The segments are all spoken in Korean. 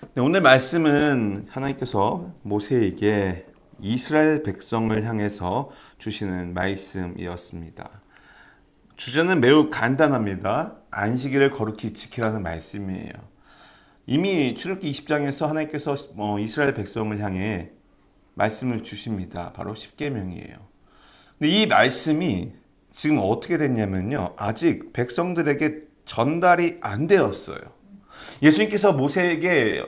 네, 오늘 말씀은 하나님께서 모세에게 이스라엘 백성을 향해서 주시는 말씀이었습니다. 주제는 매우 간단합니다. 안식일을 거룩히 지키라는 말씀이에요. 이미 출애굽기 20장에서 하나님께서 이스라엘 백성을 향해 말씀을 주십니다. 바로 십계명이에요. 근데 이 말씀이 지금 어떻게 됐냐면요. 아직 백성들에게 전달이 안 되었어요. 예수님께서 모세에게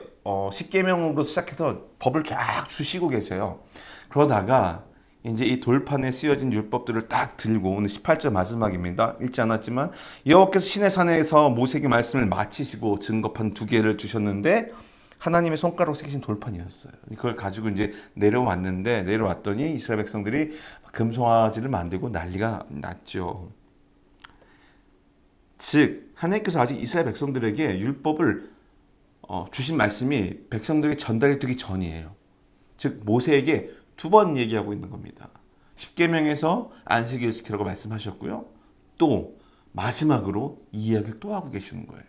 십계명으로 시작해서 법을 쫙 주시고 계세요. 그러다가 이제 이 돌판에 쓰여진 율법들을 딱 들고 오늘 18절 마지막입니다. 읽지 않았지만 여호와께서 시내산에서 모세에게 말씀을 마치시고 증거판 두 개를 주셨는데 하나님의 손가락 새기신 돌판이었어요. 그걸 가지고 이제 내려왔더니 이스라엘 백성들이 금송아지를 만들고 난리가 났죠. 즉 하나님께서 아직 이스라엘 백성들에게 율법을 주신 말씀이 백성들에게 전달이 되기 전이에요. 즉 모세에게 두 번 얘기하고 있는 겁니다. 십계명에서 안식일을 지키라고 말씀하셨고요. 또 마지막으로 이 이야기를 또 하고 계시는 거예요.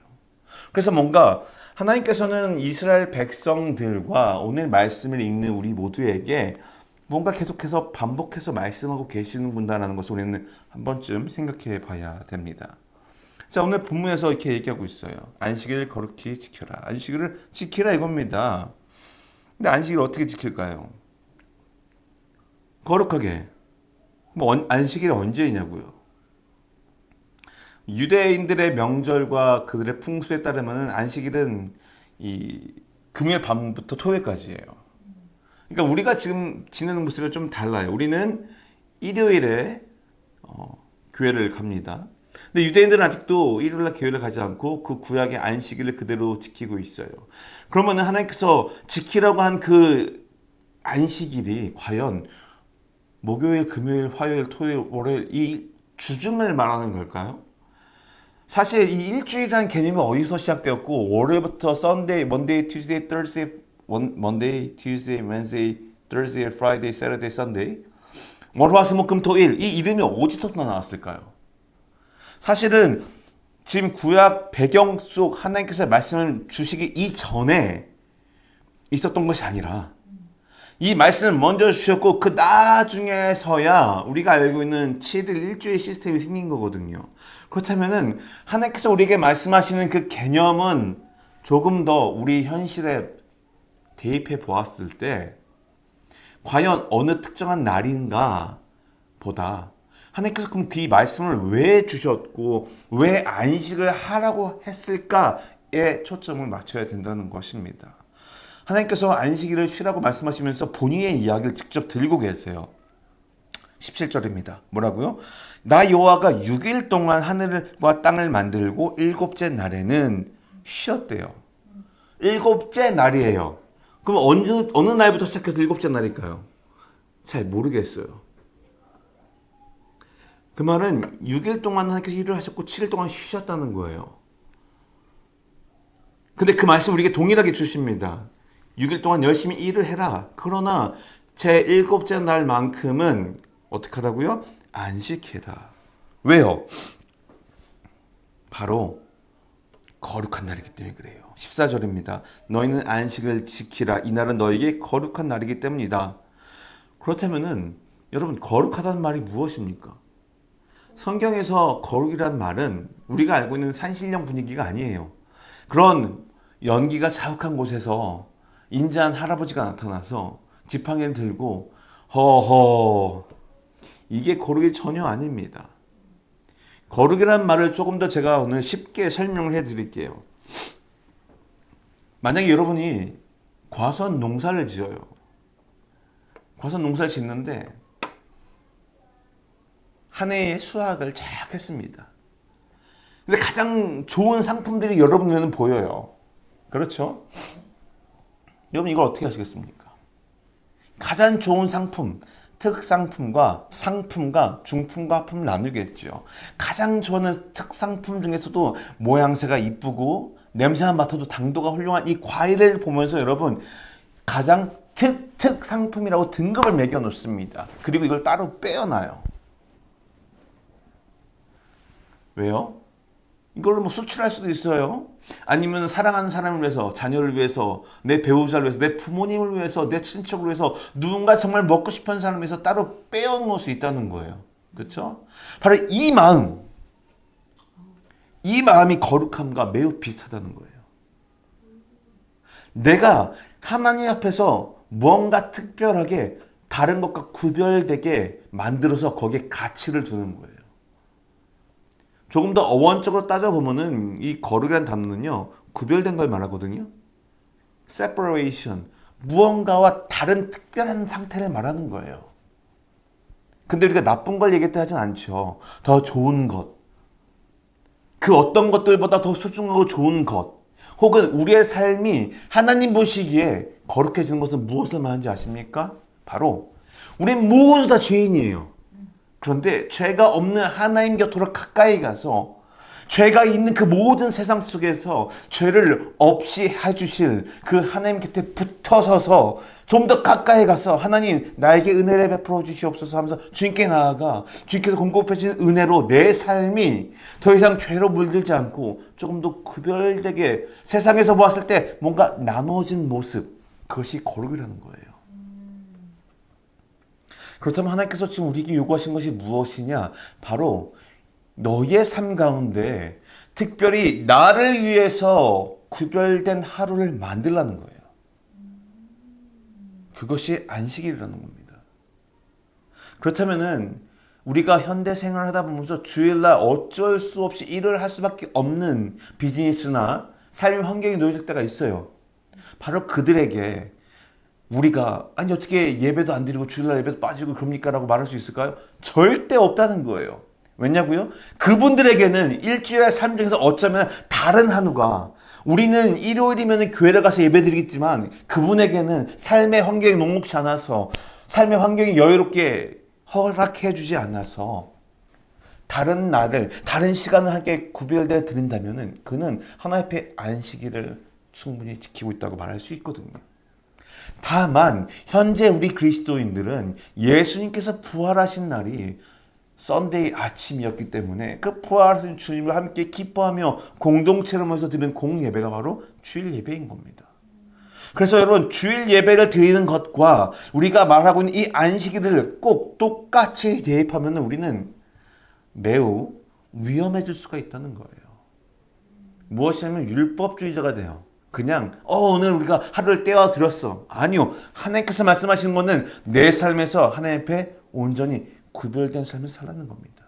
그래서 뭔가 하나님께서는 이스라엘 백성들과 오늘 말씀을 읽는 우리 모두에게 뭔가 계속해서 반복해서 말씀하고 계시는구나라는 것을 우리는 한 번쯤 생각해 봐야 됩니다. 자, 오늘 본문에서 이렇게 얘기하고 있어요. 안식일을 거룩히 지켜라. 안식일을 지키라 이겁니다. 근데 안식일을 어떻게 지킬까요? 거룩하게. 안식일이 언제이냐고요? 유대인들의 명절과 그들의 풍습에 따르면 안식일은 이 금요일 밤부터 토요일까지예요. 그러니까 우리가 지금 지내는 모습이 좀 달라요. 우리는 일요일에 교회를 갑니다. 근데 유대인들은 아직도 일요일날 교회를 가지 않고 그 구약의 안식일을 그대로 지키고 있어요. 그러면 하나님께서 지키라고 한 그 안식일이 과연 목요일, 금요일, 화요일, 토요일, 월요일 이 주중을 말하는 걸까요? 사실 이 일주일이라는 개념이 어디서 시작되었고 월요일부터 Sunday, Monday, Tuesday, Thursday, Monday, Tuesday, Wednesday, Thursday, Friday, Saturday, Sunday 월화수목금토일 이 이름이 어디서 나왔을까요? 사실은 지금 구약 배경 속 하나님께서 말씀을 주시기 이전에 있었던 것이 아니라 이 말씀을 먼저 주셨고 그 나중에서야 우리가 알고 있는 7일 일주일 시스템이 생긴 거거든요. 그렇다면은 하나님께서 우리에게 말씀하시는 그 개념은 조금 더 우리 현실에 대입해 보았을 때 과연 어느 특정한 날인가 보다 하나님께서 그럼 그 말씀을 왜 주셨고 왜 안식을 하라고 했을까에 초점을 맞춰야 된다는 것입니다. 하나님께서 안식일을 쉬라고 말씀하시면서 본인의 이야기를 직접 들고 계세요. 17절입니다. 뭐라고요? 나 여호와가 6일 동안 하늘과 땅을 만들고 일곱째 날에는 쉬었대요. 일곱째 날이에요. 그럼 어느 날부터 시작해서 일곱째 날일까요? 잘 모르겠어요. 그 말은 6일 동안 하나님께서 일을 하셨고 7일 동안 쉬셨다는 거예요. 근데 그 말씀 우리에게 동일하게 주십니다. 6일 동안 열심히 일을 해라. 그러나 제 일곱째 날만큼은 어떻게 하라고요? 안식해라. 왜요? 바로 거룩한 날이기 때문에 그래요. 14절입니다. 너희는 안식을 지키라. 이날은 너에게 거룩한 날이기 때문이다. 그렇다면은 여러분 거룩하다는 말이 무엇입니까? 성경에서 거룩이란 말은 우리가 알고 있는 산신령 분위기가 아니에요. 그런 연기가 자욱한 곳에서 인자한 할아버지가 나타나서 지팡이를 들고 허허 이게 거룩이 전혀 아닙니다. 거룩이란 말을 조금 더 제가 오늘 쉽게 설명을 해드릴게요. 만약에 여러분이 과수원 농사를 지어요. 과수원 농사를 짓는데 한 해의 수확을 쫙 했습니다. 근데 가장 좋은 상품들이 여러분 눈에는 보여요. 그렇죠? 여러분 이걸 어떻게 하시겠습니까? 가장 좋은 상품, 특상품과 상품과 중품과 하품을 나누겠죠. 가장 좋아하는 특상품 중에서도 모양새가 이쁘고 냄새만 맡아도 당도가 훌륭한 이 과일을 보면서 여러분 가장 특상품이라고 등급을 매겨 놓습니다. 그리고 이걸 따로 빼어놔요. 왜요? 이걸로 뭐 수출할 수도 있어요. 아니면 사랑하는 사람을 위해서, 자녀를 위해서, 내 배우자를 위해서, 내 부모님을 위해서, 내 친척을 위해서, 누군가 정말 먹고 싶은 사람을 위해서 따로 빼어놓을 수 있다는 거예요. 그렇죠? 바로 이 마음이 거룩함과 매우 비슷하다는 거예요. 내가 하나님 앞에서 무언가 특별하게 다른 것과 구별되게 만들어서 거기에 가치를 두는 거예요. 조금 더 어원적으로 따져보면은 이 거룩이라는 단어는요, 구별된 걸 말하거든요. separation. 무언가와 다른 특별한 상태를 말하는 거예요. 근데 우리가 나쁜 걸 얘기했다 하진 않죠. 더 좋은 것. 그 어떤 것들보다 더 소중하고 좋은 것. 혹은 우리의 삶이 하나님 보시기에 거룩해지는 것은 무엇을 말하는지 아십니까? 바로 우린 모두 다 죄인이에요. 그런데 죄가 없는 하나님 곁으로 가까이 가서 죄가 있는 그 모든 세상 속에서 죄를 없이 해주실 그 하나님 곁에 붙어서서 좀 더 가까이 가서 하나님 나에게 은혜를 베풀어 주시옵소서 하면서 주님께 나아가 주님께서 공급해주신 은혜로 내 삶이 더 이상 죄로 물들지 않고 조금 더 구별되게 세상에서 보았을 때 뭔가 나눠진 모습, 그것이 거룩이라는 거예요. 그렇다면 하나님께서 지금 우리에게 요구하신 것이 무엇이냐? 바로 너의 삶 가운데 특별히 나를 위해서 구별된 하루를 만들라는 거예요. 그것이 안식일이라는 겁니다. 그렇다면은 우리가 현대 생활을 하다 보면서 주일날 어쩔 수 없이 일을 할 수밖에 없는 비즈니스나 삶의 환경이 놓여질 때가 있어요. 바로 그들에게 우리가 아니 어떻게 예배도 안 드리고 주일날 예배도 빠지고 그럽니까? 라고 말할 수 있을까요? 절대 없다는 거예요. 왜냐고요? 그분들에게는 일주일의 삶 중에서 어쩌면 다른 한우가 우리는 일요일이면 교회를 가서 예배 드리겠지만 그분에게는 삶의 환경이 녹록지 않아서 삶의 환경이 여유롭게 허락해 주지 않아서 다른 날을 다른 시간을 함께 구별되어 드린다면 그는 하나님 앞에 안식일을 충분히 지키고 있다고 말할 수 있거든요. 다만 현재 우리 그리스도인들은 예수님께서 부활하신 날이 썬데이 아침이었기 때문에 그 부활하신 주님을 함께 기뻐하며 공동체로 모여서 드리는 공예배가 바로 주일 예배인 겁니다. 그래서 여러분 주일 예배를 드리는 것과 우리가 말하고 있는 이 안식일을 꼭 똑같이 대입하면 우리는 매우 위험해질 수가 있다는 거예요. 무엇이냐면 율법주의자가 돼요. 그냥 오늘 우리가 하루를 떼어 드렸어. 아니요. 하나님께서 말씀하시는 것은 내 삶에서 하나님 앞에 온전히 구별된 삶을 살라는 겁니다.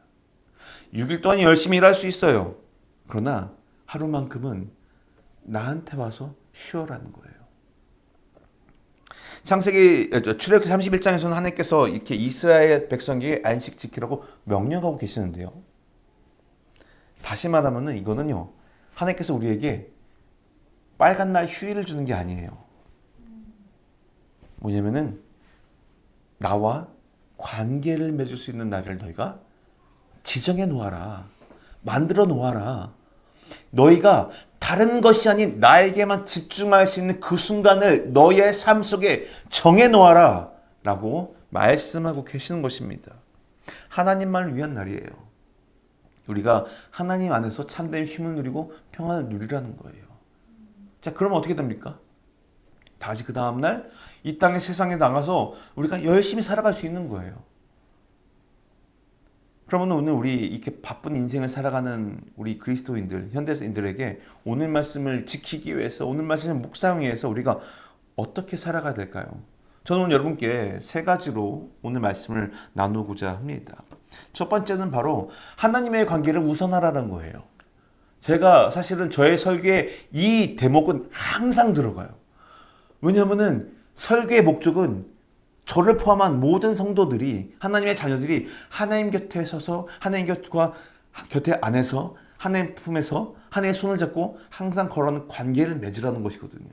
6일 동안 열심히 일할 수 있어요. 그러나 하루만큼은 나한테 와서 쉬어라는 거예요. 출애굽기 31장에서는 하나님께서 이렇게 이스라엘 백성에게 안식 지키라고 명령하고 계시는데요. 다시 말하면 이거는요. 하나님께서 우리에게 빨간 날 휴일을 주는 게 아니에요. 뭐냐면은 나와 관계를 맺을 수 있는 날을 너희가 지정해 놓아라. 만들어 놓아라. 너희가 다른 것이 아닌 나에게만 집중할 수 있는 그 순간을 너의 삶 속에 정해 놓아라. 라고 말씀하고 계시는 것입니다. 하나님만을 위한 날이에요. 우리가 하나님 안에서 참된 쉼을 누리고 평안을 누리라는 거예요. 자, 그러면 어떻게 됩니까? 다시 그 다음날 이 땅의 세상에 나가서 우리가 열심히 살아갈 수 있는 거예요. 그러면 오늘 우리 이렇게 바쁜 인생을 살아가는 우리 그리스도인들, 현대인들에게 오늘 말씀을 지키기 위해서, 오늘 말씀을 묵상하기 위해서 우리가 어떻게 살아가야 될까요? 저는 오늘 여러분께 세 가지로 오늘 말씀을 나누고자 합니다. 첫 번째는 바로 하나님의 관계를 우선하라는 거예요. 제가 사실은 저의 설교에 이 대목은 항상 들어가요. 왜냐하면 설교의 목적은 저를 포함한 모든 성도들이 하나님의 자녀들이 하나님 곁에 서서 하나님 곁에 안에서 하나님 품에서 하나님의 손을 잡고 항상 걸어가는 관계를 맺으라는 것이거든요.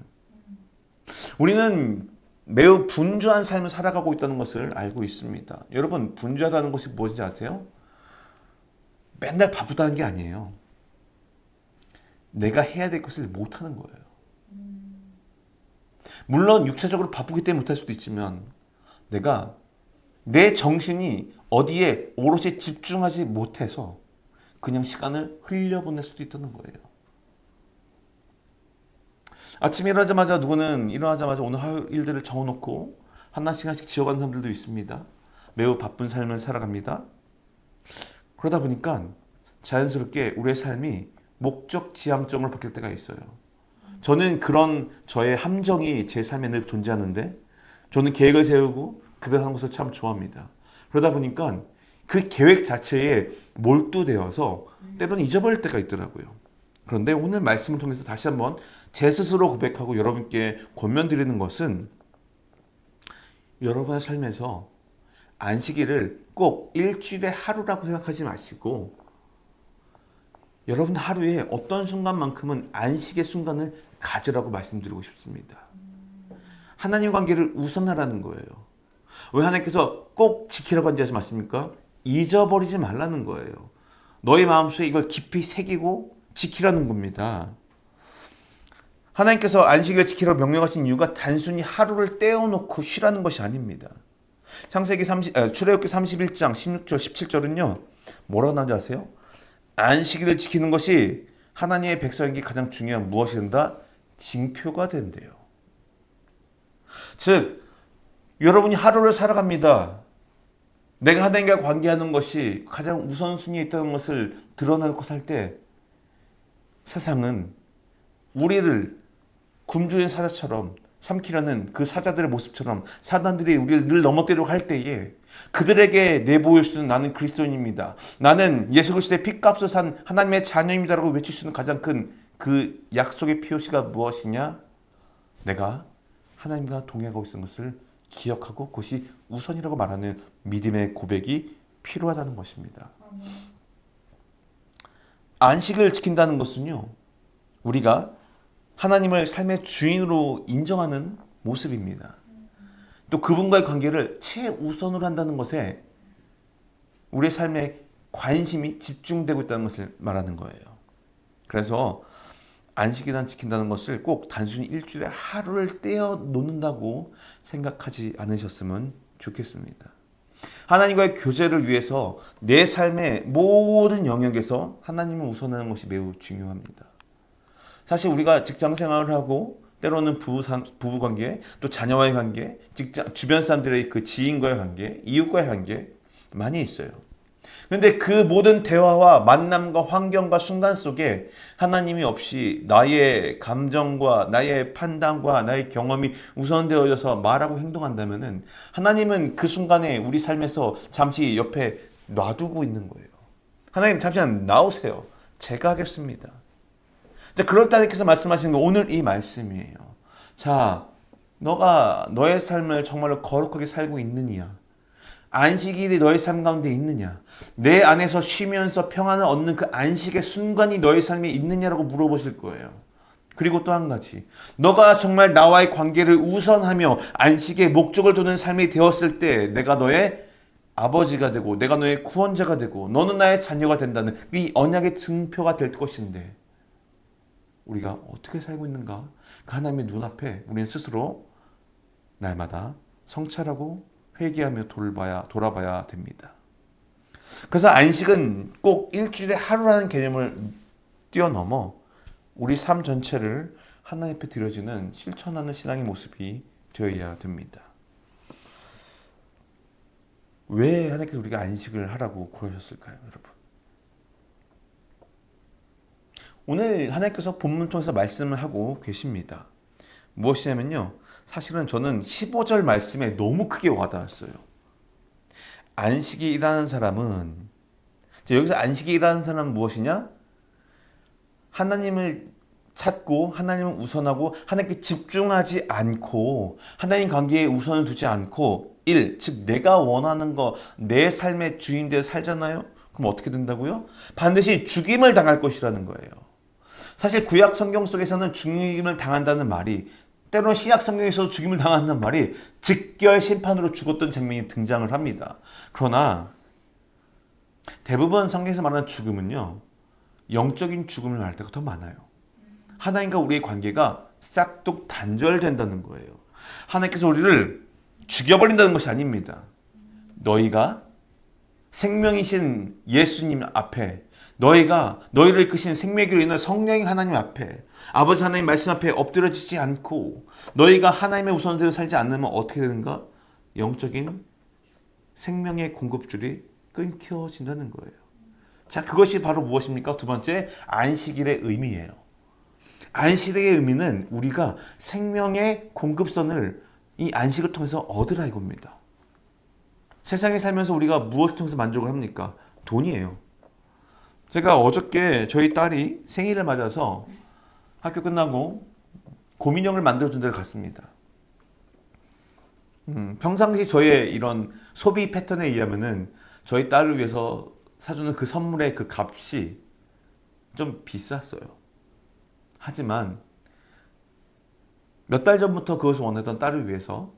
우리는 매우 분주한 삶을 살아가고 있다는 것을 알고 있습니다. 여러분 분주하다는 것이 무엇인지 아세요? 맨날 바쁘다는 게 아니에요. 내가 해야 될 것을 못하는 거예요. 물론 육체적으로 바쁘기 때문에 못할 수도 있지만 내가 내 정신이 어디에 오롯이 집중하지 못해서 그냥 시간을 흘려보낼 수도 있다는 거예요. 아침에 일어나자마자 누구는 일어나자마자 오늘 할 일들을 적어놓고 하나씩 하나씩 지어가는 사람들도 있습니다. 매우 바쁜 삶을 살아갑니다. 그러다 보니까 자연스럽게 우리의 삶이 목적 지향점으로 바뀔 때가 있어요. 저는 그런 저의 함정이 제 삶에 늘 존재하는데 저는 계획을 세우고 그대로 하는 것을 참 좋아합니다. 그러다 보니까 그 계획 자체에 몰두되어서 때로는 잊어버릴 때가 있더라고요. 그런데 오늘 말씀을 통해서 다시 한번 제 스스로 고백하고 여러분께 권면드리는 것은 여러분의 삶에서 안식일을 꼭 일주일에 하루라고 생각하지 마시고 여러분 하루에 어떤 순간만큼은 안식의 순간을 가지라고 말씀드리고 싶습니다. 하나님 관계를 우선하라는 거예요. 왜 하나님께서 꼭 지키라고 한지 맞습니까? 잊어버리지 말라는 거예요. 너의 마음속에 이걸 깊이 새기고 지키라는 겁니다. 하나님께서 안식일을 지키라고 명령하신 이유가 단순히 하루를 떼어놓고 쉬라는 것이 아닙니다. 출애굽기 31장 16절 17절은요. 뭐라고 나오는지 아세요? 안식일을 지키는 것이 하나님의 백성에게 가장 중요한 무엇이 된다? 징표가 된대요. 즉 여러분이 하루를 살아갑니다. 내가 하나님과 관계하는 것이 가장 우선순위에 있다는 것을 드러내놓고 살 때 세상은 우리를 굶주린 사자처럼 삼키려는 그 사자들의 모습처럼 사단들이 우리를 늘 넘어뜨리려고 할 때에 그들에게 내보일 수는 나는 그리스도인입니다. 나는 예수 그리스도의 피값을 산 하나님의 자녀입니다라고 외칠 수 있는 가장 큰 그 약속의 표시가 무엇이냐? 내가 하나님과 동행하고 있는 것을 기억하고 그것이 우선이라고 말하는 믿음의 고백이 필요하다는 것입니다. 안식을 지킨다는 것은요. 우리가 하나님을 삶의 주인으로 인정하는 모습입니다. 또 그분과의 관계를 최우선으로 한다는 것에 우리의 삶에 관심이 집중되고 있다는 것을 말하는 거예요. 그래서 안식일을 지킨다는 것을 꼭 단순히 일주일에 하루를 떼어 놓는다고 생각하지 않으셨으면 좋겠습니다. 하나님과의 교제를 위해서 내 삶의 모든 영역에서 하나님을 우선하는 것이 매우 중요합니다. 사실 우리가 직장 생활을 하고 때로는 부부 관계, 또 자녀와의 관계, 주변 사람들의 그 지인과의 관계, 이웃과의 관계 많이 있어요. 그런데 그 모든 대화와 만남과 환경과 순간 속에 하나님이 없이 나의 감정과 나의 판단과 나의 경험이 우선되어져서 말하고 행동한다면은 하나님은 그 순간에 우리 삶에서 잠시 옆에 놔두고 있는 거예요. 하나님 잠시만 나오세요. 제가 하겠습니다. 자, 그럴 때 하나님께서 말씀하시는 거 오늘 이 말씀이에요. 자, 너가 너의 삶을 정말로 거룩하게 살고 있느냐? 안식일이 너의 삶 가운데 있느냐? 내 안에서 쉬면서 평안을 얻는 그 안식의 순간이 너의 삶에 있느냐라고 물어보실 거예요. 그리고 또 한 가지, 너가 정말 나와의 관계를 우선하며 안식의 목적을 두는 삶이 되었을 때 내가 너의 아버지가 되고 내가 너의 구원자가 되고 너는 나의 자녀가 된다는 이 언약의 증표가 될 것인데 우리가 어떻게 살고 있는가? 그 하나님의 눈앞에 우리는 스스로 날마다 성찰하고 회개하며 돌아봐야 됩니다. 그래서 안식은 꼭 일주일에 하루라는 개념을 뛰어넘어 우리 삶 전체를 하나님 앞에 드려지는 실천하는 신앙의 모습이 되어야 됩니다. 왜 하나님께서 우리가 안식을 하라고 그러셨을까요, 여러분? 오늘 하나님께서 본문 통해서 말씀을 하고 계십니다. 무엇이냐면요. 사실은 저는 15절 말씀에 너무 크게 와닿았어요. 안식이 일하는 사람은 여기서 안식이 일하는 사람은 무엇이냐? 하나님을 찾고 하나님을 우선하고 하나님께 집중하지 않고 하나님 관계에 우선을 두지 않고 즉 내가 원하는 거 내 삶의 주인 되어 살잖아요? 그럼 어떻게 된다고요? 반드시 죽임을 당할 것이라는 거예요. 사실 구약 성경 속에서는 죽임을 당한다는 말이 때로는 신약 성경에서도 죽임을 당한다는 말이 즉결 심판으로 죽었던 장면이 등장을 합니다. 그러나 대부분 성경에서 말하는 죽음은요. 영적인 죽음을 말할 때가 더 많아요. 하나님과 우리의 관계가 싹둑 단절된다는 거예요. 하나님께서 우리를 죽여버린다는 것이 아닙니다. 너희가 생명이신 예수님 앞에 너희가 너희를 이끄신 생명의 길로 인한 성령의 하나님 앞에 아버지 하나님 말씀 앞에 엎드려지지 않고 너희가 하나님의 우선대로 살지 않으면 어떻게 되는가? 영적인 생명의 공급줄이 끊겨진다는 거예요. 자, 그것이 바로 무엇입니까? 두 번째, 안식일의 의미예요. 안식일의 의미는 우리가 생명의 공급선을 이 안식을 통해서 얻으라 이겁니다. 세상에 살면서 우리가 무엇을 통해서 만족을 합니까? 돈이에요. 제가 어저께 저희 딸이 생일을 맞아서 학교 끝나고 곰인형을 만들어준 데를 갔습니다. 평상시 저의 이런 소비 패턴에 의하면은 저희 딸을 위해서 사주는 그 선물의 그 값이 좀 비쌌어요. 하지만 몇 달 전부터 그것을 원했던 딸을 위해서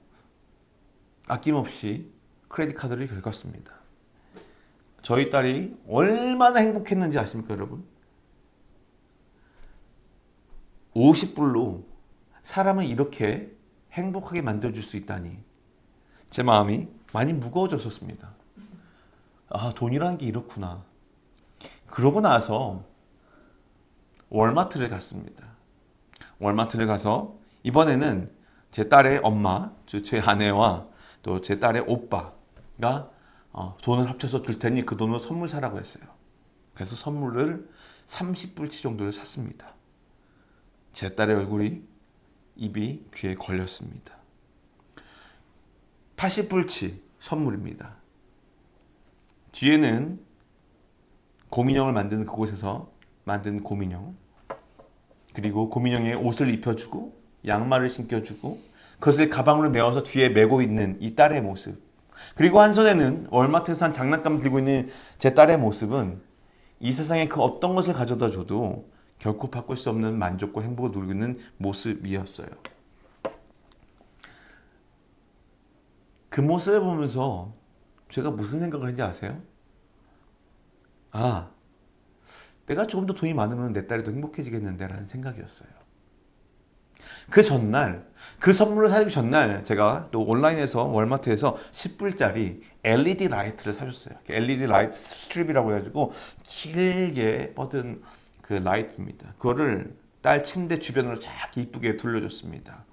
아낌없이 크레딧 카드를 긁었습니다. 저희 딸이 얼마나 행복했는지 아십니까, 여러분? 50불로 사람을 이렇게 행복하게 만들어줄 수 있다니 제 마음이 많이 무거워졌었습니다. 아, 돈이라는 게 이렇구나. 그러고 나서 월마트를 갔습니다. 월마트를 가서 이번에는 제 딸의 엄마, 제 아내와 또 제 딸의 오빠가 돈을 합쳐서 줄 테니 그 돈으로 선물 사라고 했어요. 그래서 선물을 30불치 정도를 샀습니다. 제 딸의 얼굴이 입이 귀에 걸렸습니다. 80불치 선물입니다. 뒤에는 곰인형을 만드는 그곳에서 만든 곰인형, 그리고 곰인형의 옷을 입혀주고 양말을 신겨주고 그것을 가방으로 메워서 뒤에 메고 있는 이 딸의 모습, 그리고 한 손에는 월마트에서 산 장난감 들고 있는 제 딸의 모습은 이 세상에 그 어떤 것을 가져다 줘도 결코 바꿀 수 없는 만족과 행복을 누리고 있는 모습이었어요. 그 모습을 보면서 제가 무슨 생각을 했는지 아세요? 아, 내가 조금 더 돈이 많으면 내 딸이 더 행복해지겠는데 라는 생각이었어요. 그 전날, 그 선물을 사주기 전날 제가 또 온라인에서 월마트에서 10불짜리 LED 라이트를 사줬어요. LED 라이트 스트립이라고 해가지고 길게 뻗은 그 라이트입니다. 그거를 딸 침대 주변으로 쫙 이쁘게 둘러줬습니다.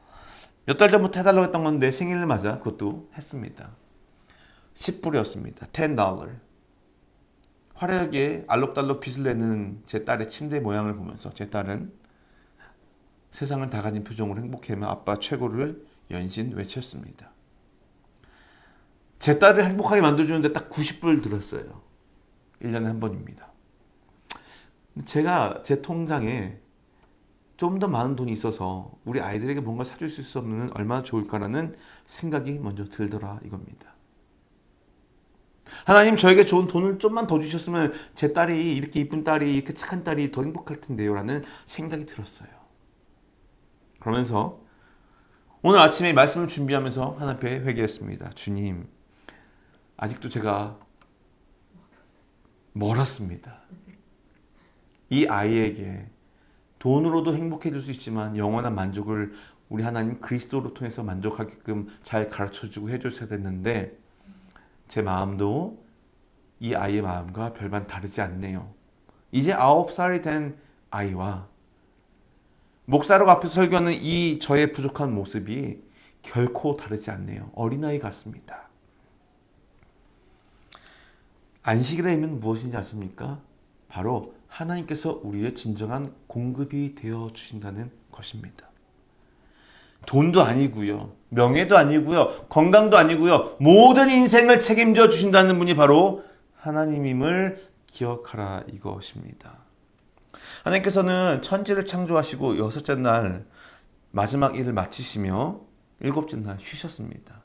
몇 달 전부터 해달라고 했던 건데 생일을 맞아 그것도 했습니다. 10불이었습니다. $10. 화려하게 알록달록 빛을 내는 제 딸의 침대 모양을 보면서 제 딸은 세상을 다 가진 표정으로 행복해하며 아빠 최고를 연신 외쳤습니다. 제 딸을 행복하게 만들어주는데 딱 90불 들었어요. 1년에 한 번입니다. 제가 제 통장에 좀 더 많은 돈이 있어서 우리 아이들에게 뭔가 사줄 수 있으면 얼마나 좋을까라는 생각이 먼저 들더라 이겁니다. 하나님, 저에게 좋은 돈을 좀만 더 주셨으면 제 딸이, 이렇게 이쁜 딸이, 이렇게 착한 딸이 더 행복할 텐데요 라는 생각이 들었어요. 그러면서 오늘 아침에 말씀을 준비하면서 하나님 앞에 회개했습니다. 주님, 아직도 제가 멀었습니다. 이 아이에게 돈으로도 행복해질 수 있지만 영원한 만족을 우리 하나님 그리스도로 통해서 만족하게끔 잘 가르쳐주고 해줬어야 됐는데 제 마음도 이 아이의 마음과 별반 다르지 않네요. 이제 9살이 된 아이와 목사로 앞에서 설교하는 이 저의 부족한 모습이 결코 다르지 않네요. 어린아이 같습니다. 안식일의 의미는 무엇인지 아십니까? 바로 하나님께서 우리의 진정한 공급이 되어 주신다는 것입니다. 돈도 아니고요, 명예도 아니고요, 건강도 아니고요, 모든 인생을 책임져 주신다는 분이 바로 하나님임을 기억하라 이것입니다. 하나님께서는 천지를 창조하시고 6째 날 마지막 일을 마치시며 7째 날 쉬셨습니다.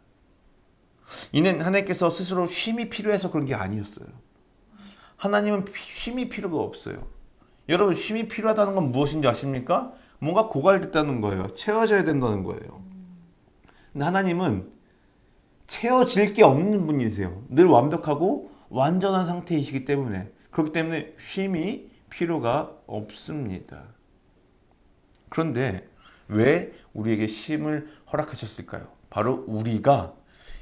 이는 하나님께서 스스로 쉼이 필요해서 그런 게 아니었어요. 하나님은 쉼이 필요가 없어요. 여러분, 쉼이 필요하다는 건 무엇인지 아십니까? 뭔가 고갈됐다는 거예요. 채워져야 된다는 거예요. 근데 하나님은 채워질 게 없는 분이세요. 늘 완벽하고 완전한 상태이시기 때문에, 그렇기 때문에 쉼이 필요가 없습니다. 그런데 왜 우리에게 쉼을 허락하셨을까요? 바로 우리가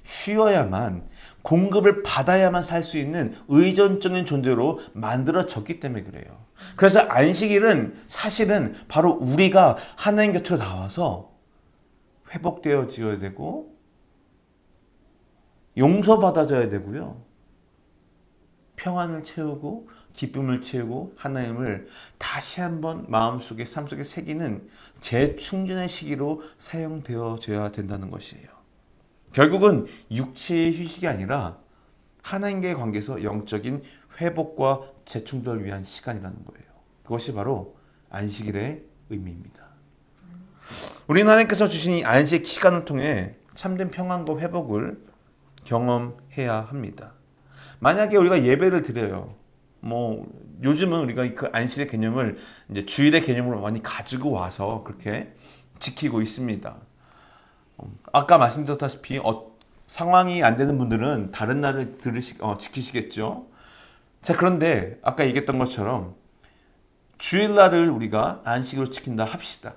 쉬어야만, 공급을 받아야만 살 수 있는 의존적인 존재로 만들어졌기 때문에 그래요. 그래서 안식일은 사실은 바로 우리가 하나님 곁으로 나와서 회복되어져야 되고 용서받아져야 되고요. 평안을 채우고 기쁨을 채우고 하나님을 다시 한번 마음속에 삶속에 새기는 재충전의 시기로 사용되어져야 된다는 것이에요. 결국은 육체의 휴식이 아니라 하나님과의 관계에서 영적인 회복과 재충전을 위한 시간이라는 거예요. 그것이 바로 안식일의 의미입니다. 우리는 하나님께서 주신 이 안식 시간을 통해 참된 평안과 회복을 경험해야 합니다. 만약에 우리가 예배를 드려요. 요즘은 우리가 그 안식의 개념을 이제 주일의 개념으로 많이 가지고 와서 그렇게 지키고 있습니다. 아까 말씀드렸다시피 상황이 안 되는 분들은 다른 날을 지키시겠죠. 자, 그런데 아까 얘기했던 것처럼 주일날을 우리가 안식으로 지킨다 합시다.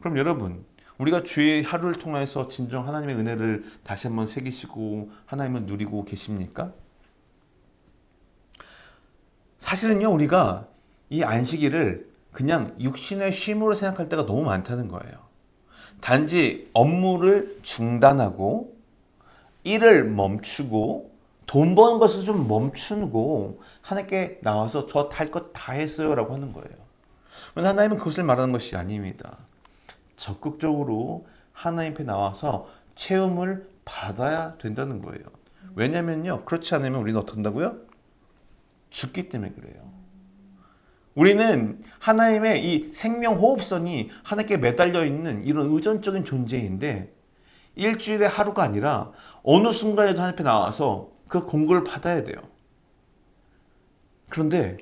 그럼 여러분, 우리가 주일 하루를 통해서 진정 하나님의 은혜를 다시 한번 새기시고 하나님을 누리고 계십니까? 사실은요, 우리가 이 안식일을 그냥 육신의 쉼으로 생각할 때가 너무 많다는 거예요. 단지 업무를 중단하고 일을 멈추고 돈 버는 것을 좀 멈추고 하나님께 나와서 저 할 것 다 했어요 라고 하는 거예요. 그런데 하나님은 그것을 말하는 것이 아닙니다. 적극적으로 하나님 앞에 나와서 체험을 받아야 된다는 거예요. 왜냐면요, 그렇지 않으면 우리는 어떻게 한다고요? 죽기 때문에 그래요. 우리는 하나님의 이 생명 호흡선이 하나님께 매달려 있는 이런 의존적인 존재인데 일주일에 하루가 아니라 어느 순간에도 하나님 앞에 나와서 그 공급을 받아야 돼요. 그런데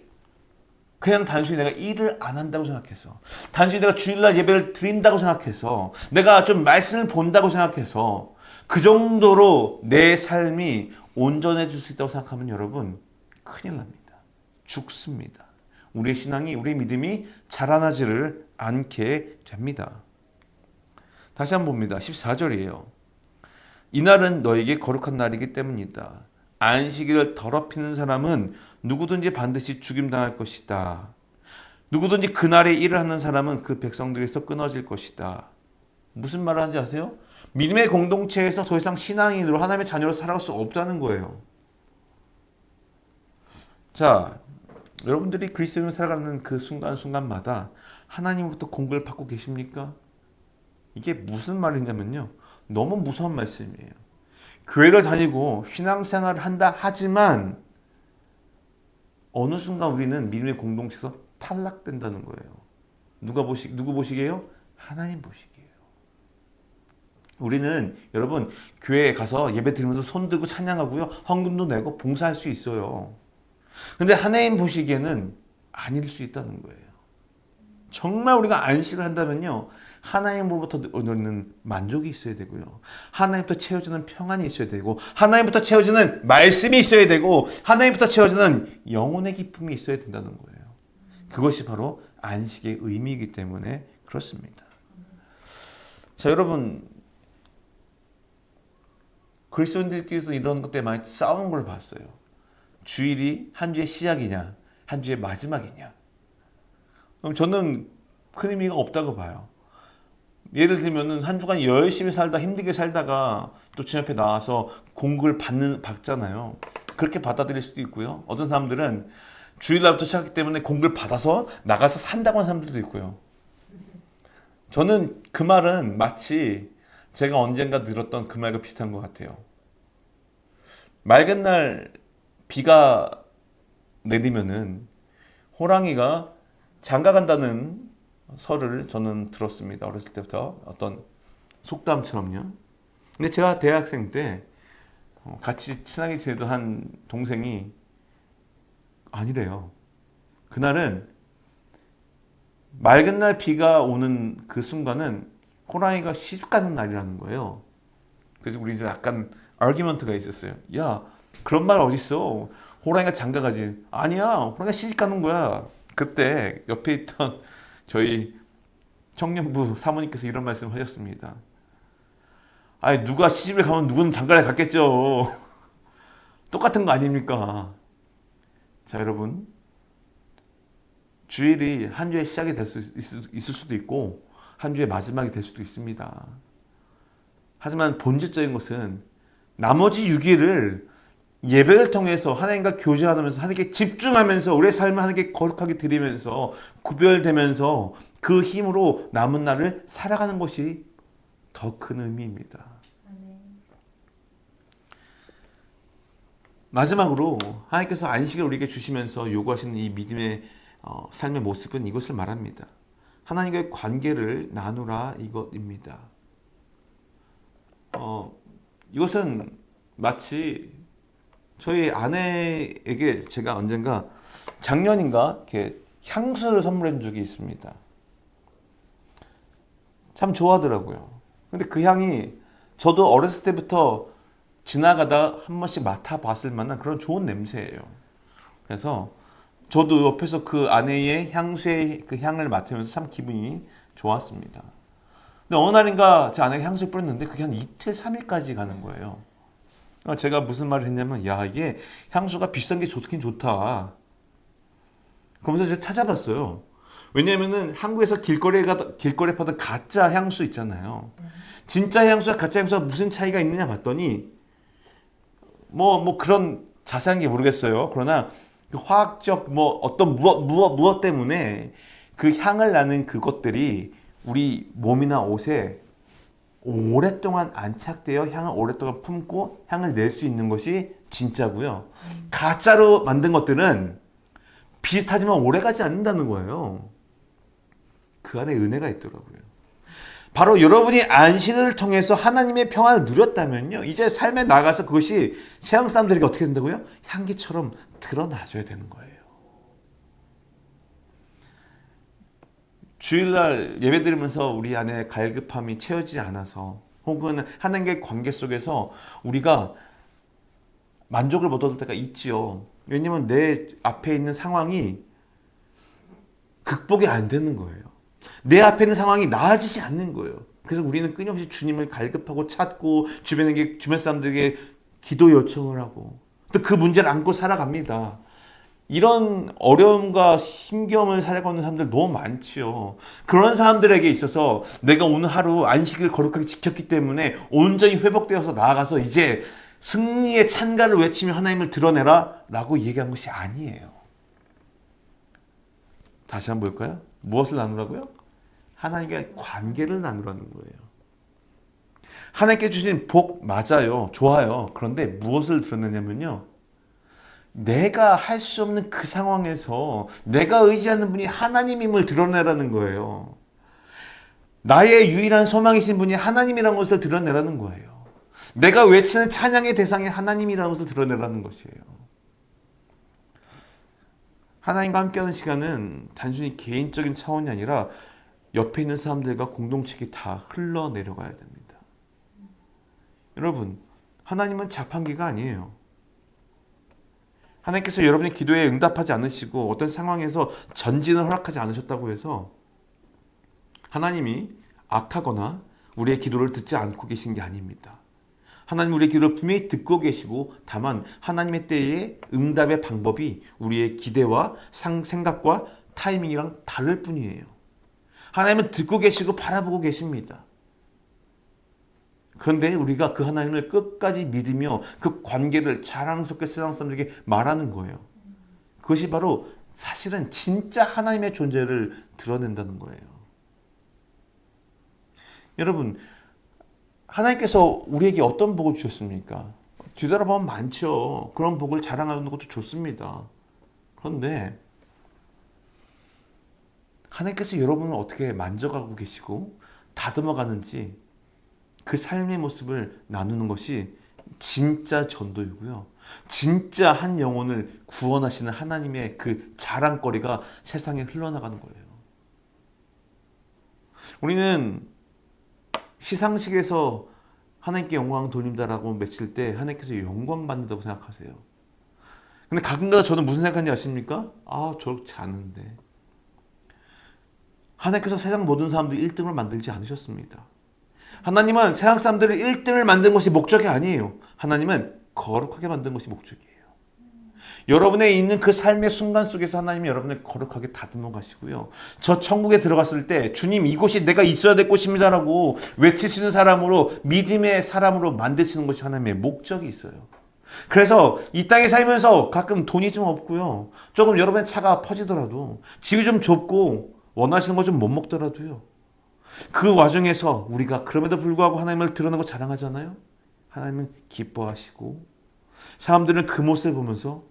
그냥 단순히 내가 일을 안 한다고 생각해서, 단순히 내가 주일날 예배를 드린다고 생각해서, 내가 좀 말씀을 본다고 생각해서 그 정도로 내 삶이 온전해질 수 있다고 생각하면 여러분 큰일 납니다. 죽습니다. 우리의 신앙이, 우리의 믿음이 자라나지를 않게 됩니다. 다시 한번 봅니다. 14절이에요. 이날은 너에게 거룩한 날이기 때문이다. 안식일을 더럽히는 사람은 누구든지 반드시 죽임당할 것이다. 누구든지 그날에 일을 하는 사람은 그 백성들에서 끊어질 것이다. 무슨 말을 하는지 아세요? 믿음의 공동체에서 더 이상 신앙인으로 하나님의 자녀로 살아갈 수 없다는 거예요. 자, 여러분들이 그리스도인으로 살아가는 그 순간순간마다 하나님으로부터 공급을 받고 계십니까? 이게 무슨 말이냐면요, 너무 무서운 말씀이에요. 교회를 다니고 신앙생활을 한다 하지만 어느 순간 우리는 믿음의 공동체에서 탈락된다는 거예요. 누구 보시기에요? 하나님 보시기에요. 우리는 여러분 교회에 가서 예배 드리면서 손 들고 찬양하고요, 헌금도 내고 봉사할 수 있어요. 근데 하나님 보시기에는 아닐 수 있다는 거예요. 정말 우리가 안식을 한다면요, 하나님으로부터 오는 만족이 있어야 되고요, 하나님부터 채워지는 평안이 있어야 되고, 하나님부터 채워지는 말씀이 있어야 되고, 하나님부터 채워지는 영혼의 기쁨이 있어야 된다는 거예요. 그것이 바로 안식의 의미이기 때문에 그렇습니다. 자, 여러분, 그리스도인들끼리도 이런 것 때문에 많이 싸우는 걸 봤어요. 주일이 한 주의 시작이냐, 한 주의 마지막이냐. 그럼 저는 큰 의미가 없다고 봐요. 예를 들면은 한 주간 열심히 살다 힘들게 살다가 또 주님 앞에 나와서 공급을 받잖아요. 그렇게 받아들일 수도 있고요. 어떤 사람들은 주일날부터 시작하기 때문에 공급을 받아서 나가서 산다고 하는 사람들도 있고요. 저는 그 말은 마치 제가 언젠가 들었던 그 말과 비슷한 것 같아요. 맑은 날 비가 내리면은 호랑이가 장가 간다는 설을 저는 들었습니다. 어렸을 때부터 어떤 속담처럼요. 근데 제가 대학생 때 같이 친하게 지내던 한 동생이 아니래요. 그날은 맑은 날 비가 오는 그 순간은 호랑이가 시집 가는 날이라는 거예요. 그래서 우리 이제 약간 아르기먼트가 있었어요. 야, 그런 말 어딨어? 호랑이가 장가 가지. 아니야, 호랑이가 시집 가는 거야. 그때 옆에 있던 저희 청년부 사모님께서 이런 말씀을 하셨습니다. 아니 누가 시집을 가면 누구는 장가를 갔겠죠. 똑같은 거 아닙니까? 자 여러분, 주일이 한 주의 시작이 될 수 있을 수도 있고 한 주의 마지막이 될 수도 있습니다. 하지만 본질적인 것은 나머지 6일을 예배를 통해서 하나님과 교제하면서 하나님께 집중하면서 우리의 삶을 하나님께 거룩하게 드리면서 구별되면서 그 힘으로 남은 날을 살아가는 것이 더 큰 의미입니다. 마지막으로 하나님께서 안식을 우리에게 주시면서 요구하시는 이 믿음의 삶의 모습은 이것을 말합니다. 하나님과의 관계를 나누라 이것입니다. 이것은 마치 저희 아내에게 제가 언젠가 작년인가 이렇게 향수를 선물해 준 적이 있습니다. 참 좋아하더라고요. 근데 그 향이 저도 어렸을 때부터 지나가다 한 번씩 맡아봤을 만한 그런 좋은 냄새예요. 그래서 저도 옆에서 그 아내의 향수의 그 향을 맡으면서 참 기분이 좋았습니다. 근데 어느 날인가 제 아내가 향수를 뿌렸는데 그게 한 이틀, 3일까지 가는 거예요. 제가 무슨 말을 했냐면, 야, 이게 향수가 비싼 게 좋긴 좋다. 그러면서 제가 찾아봤어요. 왜냐면은 한국에서 길거리에 파던 가짜 향수 있잖아요. 진짜 향수와 가짜 향수가 무슨 차이가 있느냐 봤더니, 뭐 그런 자세한 게 모르겠어요. 그러나 그 화학적 어떤 무엇 때문에 그 향을 나는 그것들이 우리 몸이나 옷에 오랫동안 안착되어 향을 오랫동안 품고 향을 낼 수 있는 것이 진짜고요. 가짜로 만든 것들은 비슷하지만 오래가지 않는다는 거예요. 그 안에 은혜가 있더라고요. 바로 여러분이 안식을 통해서 하나님의 평안을 누렸다면요, 이제 삶에 나가서 그것이 세상 사람들에게 어떻게 된다고요? 향기처럼 드러나줘야 되는 거예요. 주일날 예배드리면서 우리 안에 갈급함이 채워지지 않아서, 혹은 하나님과의 관계 속에서 우리가 만족을 못 얻을 때가 있지요. 왜냐면 내 앞에 있는 상황이 극복이 안 되는 거예요. 내 앞에 있는 상황이 나아지지 않는 거예요. 그래서 우리는 끊임없이 주님을 갈급하고 찾고 주변 사람들에게 기도 요청을 하고 또 그 문제를 안고 살아갑니다. 이런 어려움과 힘겨움을 살아가는 사람들 너무 많지요. 그런 사람들에게 있어서 내가 오늘 하루 안식을 거룩하게 지켰기 때문에 온전히 회복되어서 나아가서 이제 승리의 찬가를 외치며 하나님을 드러내라 라고 얘기한 것이 아니에요. 다시 한번 볼까요? 무엇을 나누라고요? 하나님과의 관계를 나누라는 거예요. 하나님께 주신 복 맞아요. 좋아요. 그런데 무엇을 드러내냐면요, 내가 할 수 없는 그 상황에서 내가 의지하는 분이 하나님임을 드러내라는 거예요. 나의 유일한 소망이신 분이 하나님이라는 것을 드러내라는 거예요. 내가 외치는 찬양의 대상이 하나님이라는 것을 드러내라는 것이에요. 하나님과 함께하는 시간은 단순히 개인적인 차원이 아니라 옆에 있는 사람들과 공동체에 다 흘러내려가야 됩니다. 여러분, 하나님은 자판기가 아니에요. 하나님께서 여러분의 기도에 응답하지 않으시고 어떤 상황에서 전진을 허락하지 않으셨다고 해서 하나님이 악하거나 우리의 기도를 듣지 않고 계신 게 아닙니다. 하나님 우리의 기도를 분명히 듣고 계시고, 다만 하나님의 때에 응답의 방법이 우리의 기대와 생각과 타이밍이랑 다를 뿐이에요. 하나님은 듣고 계시고 바라보고 계십니다. 그런데 우리가 그 하나님을 끝까지 믿으며 그 관계를 자랑스럽게 세상 사람들에게 말하는 거예요. 그것이 바로 사실은 진짜 하나님의 존재를 드러낸다는 거예요. 여러분, 하나님께서 우리에게 어떤 복을 주셨습니까? 뒤돌아보면 많죠. 그런 복을 자랑하는 것도 좋습니다. 그런데 하나님께서 여러분을 어떻게 만져가고 계시고 다듬어 가는지 그 삶의 모습을 나누는 것이 진짜 전도이고요. 진짜 한 영혼을 구원하시는 하나님의 그 자랑거리가 세상에 흘러나가는 거예요. 우리는 시상식에서 하나님께 영광 돌린다라고 외칠 때 하나님께서 영광 받는다고 생각하세요. 근데 가끔가다 저는 무슨 생각하는지 아십니까? 저렇지 않은데. 하나님께서 세상 모든 사람들 1등을 만들지 않으셨습니다. 하나님은 세상 사람들을 1등을 만든 것이 목적이 아니에요. 하나님은 거룩하게 만든 것이 목적이에요. 여러분의 있는 그 삶의 순간 속에서 하나님이 여러분을 거룩하게 다듬어 가시고요. 저 천국에 들어갔을 때 주님 이곳이 내가 있어야 될 곳입니다라고 외치시는 사람으로 믿음의 사람으로 만드시는 것이 하나님의 목적이 있어요. 그래서 이 땅에 살면서 가끔 돈이 좀 없고요. 조금 여러분의 차가 퍼지더라도 집이 좀 좁고 원하시는 거 좀 못 먹더라도요. 그 와중에서 우리가 그럼에도 불구하고 하나님을 드러내고 자랑하잖아요. 하나님은 기뻐하시고 사람들은 그 모습을 보면서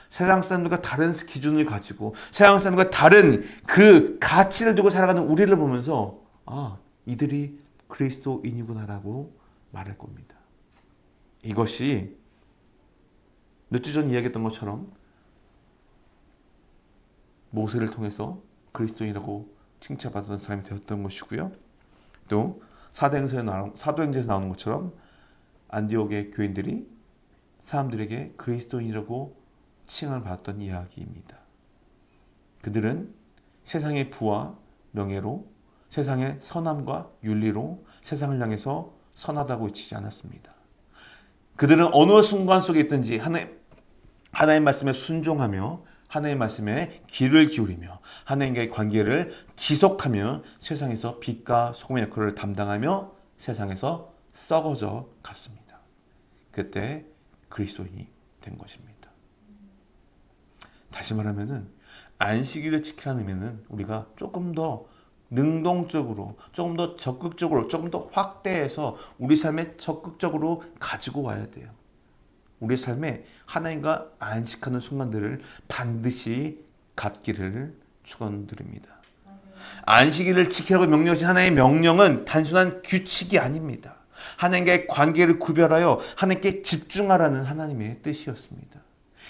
세상 사람들과 다른 기준을 가지고 세상 사람들과 다른 그 가치를 두고 살아가는 우리를 보면서 아, 이들이 그리스도인이구나라고 말할 겁니다. 이것이 몇 주 전 이야기했던 것처럼 모세를 통해서 그리스도인이라고 칭찬받았던 사람이 되었던 것이고요. 또 사도행전에서 나오는 것처럼 안디옥의 교인들이 사람들에게 그리스도인이라고 칭을 받았던 이야기입니다. 그들은 세상의 부와 명예로 세상의 선함과 윤리로 세상을 향해서 선하다고 외치지 않았습니다. 그들은 어느 순간 속에 있든지 하나님의 말씀에 순종하며 하나님의 말씀에 귀를 기울이며 하나님과의 관계를 지속하며 세상에서 빛과 소금의 역할을 담당하며 세상에서 썩어져 갔습니다. 그때 그리스도인이 된 것입니다. 다시 말하면은 안식일을 지키라는 의미는 우리가 조금 더 능동적으로, 조금 더 적극적으로, 조금 더 확대해서 우리 삶에 적극적으로 가지고 와야 돼요. 우리 삶에 하나님과 안식하는 순간들을 반드시 갖기를 축원드립니다. 안식일을 지키라고 명령하신 하나님의 명령은 단순한 규칙이 아닙니다. 하나님과의 관계를 구별하여 하나님께 집중하라는 하나님의 뜻이었습니다.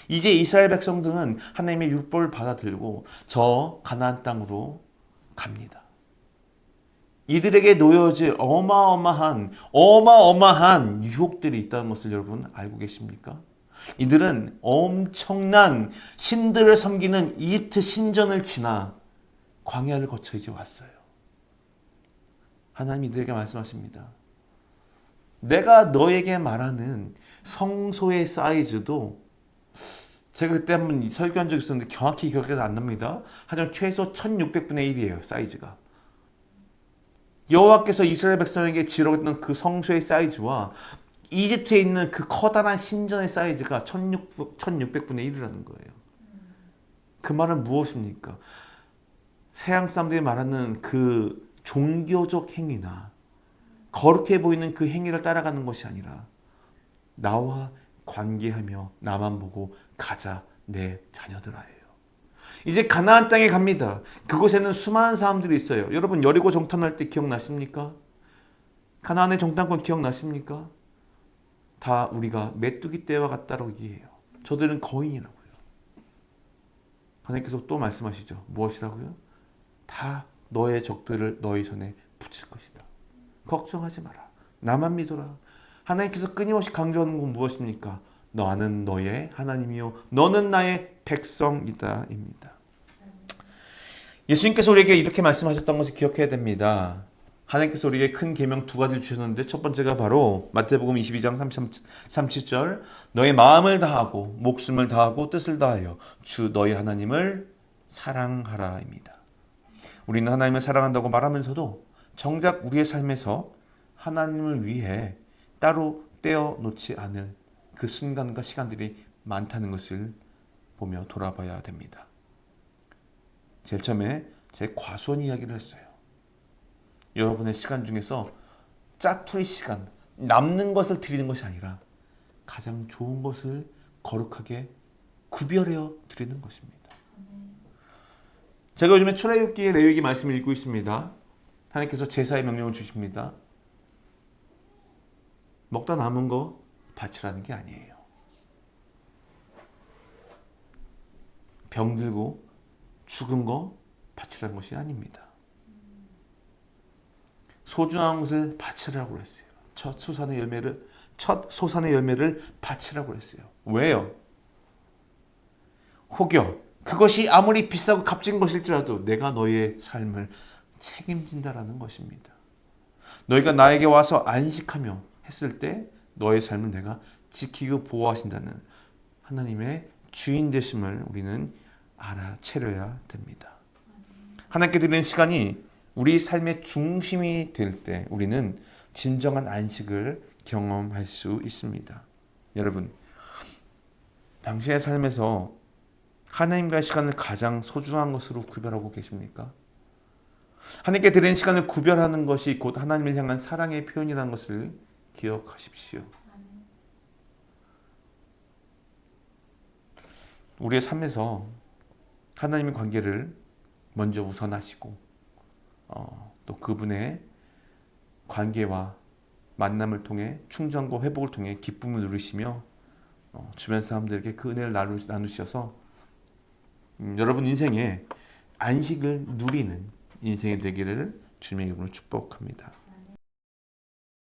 이제 이스라엘 백성들은 하나님의 율법을 받아들고 저 가나안 땅으로 갑니다. 이들에게 놓여질 어마어마한 유혹들이 있다는 것을 여러분 알고 계십니까? 이들은 엄청난 신들을 섬기는 이집트 신전을 지나 광야를 거쳐 이제 왔어요. 하나님 이들에게 말씀하십니다. 내가 너에게 말하는 성소의 사이즈도 제가 그때 한번 설교한 적이 있었는데 정확히 기억이 안 납니다. 하지만 최소 1600분의 1이에요. 사이즈가. 여호와께서 이스라엘 백성에게 지르겠던 그 성소의 사이즈와 이집트에 있는 그 커다란 신전의 사이즈가 1600분의 1이라는 거예요. 그 말은 무엇입니까? 서양 사람들이 말하는 그 종교적 행위나 거룩해 보이는 그 행위를 따라가는 것이 아니라 나와 관계하며 나만 보고 가자 내 자녀들아예요. 이제 가나안 땅에 갑니다. 그곳에는 수많은 사람들이 있어요. 여러분 여리고 정탐할 때 기억나십니까? 가나안의 정탐권 기억나십니까? 다 우리가 메뚜기 떼와 같다라고 얘기해요. 저들은 거인이라고요. 하나님께서 또 말씀하시죠. 무엇이라고요? 다 너의 적들을 너희 손에 붙일 것이다. 걱정하지 마라. 나만 믿어라. 하나님께서 끊임없이 강조하는 건 무엇입니까? 나는 너의 하나님이요 너는 나의 백성이다 입니다. 예수님께서 우리에게 이렇게 말씀하셨던 것을 기억해야 됩니다. 하나님께서 우리에게 큰 계명 두 가지를 주셨는데 첫 번째가 바로 마태복음 22장 37절 너의 마음을 다하고 목숨을 다하고 뜻을 다하여 주 너희 하나님을 사랑하라입니다. 우리는 하나님을 사랑한다고 말하면서도 정작 우리의 삶에서 하나님을 위해 따로 떼어놓지 않을 그 순간과 시간들이 많다는 것을 보며 돌아봐야 됩니다. 제일 처음에 제 과수원 이야기를 했어요. 여러분의 시간 중에서 짜투리 시간, 남는 것을 드리는 것이 아니라 가장 좋은 것을 거룩하게 구별해어 드리는 것입니다. 제가 요즘에 출애굽기의 레위기 말씀을 읽고 있습니다. 하나님께서 제사의 명령을 주십니다. 먹다 남은 거 바치라는 게 아니에요. 병들고 죽은 거 바치라는 것이 아닙니다. 소중한 것을 바치라고 그랬어요. 첫 소산의 열매를 바치라고 그랬어요. 왜요? 혹여 그것이 아무리 비싸고 값진 것일지라도 내가 너의 삶을 책임진다라는 것입니다. 너희가 나에게 와서 안식하며 했을 때 너의 삶을 내가 지키고 보호하신다는 하나님의 주인 되심을 우리는 알아채려야 됩니다. 하나님께 드리는 시간이 우리 삶의 중심이 될 때 우리는 진정한 안식을 경험할 수 있습니다. 여러분, 당신의 삶에서 하나님과의 시간을 가장 소중한 것으로 구별하고 계십니까? 하나님께 드리는 시간을 구별하는 것이 곧 하나님을 향한 사랑의 표현이라는 것을 기억하십시오. 우리의 삶에서 하나님의 관계를 먼저 우선하시고 또 그분의 관계와 만남을 통해 충전과 회복을 통해 기쁨을 누리시며 주변 사람들에게 그 은혜를 나누셔서 여러분 인생에 안식을 누리는 인생이 되기를 주님의 이름으로 축복합니다.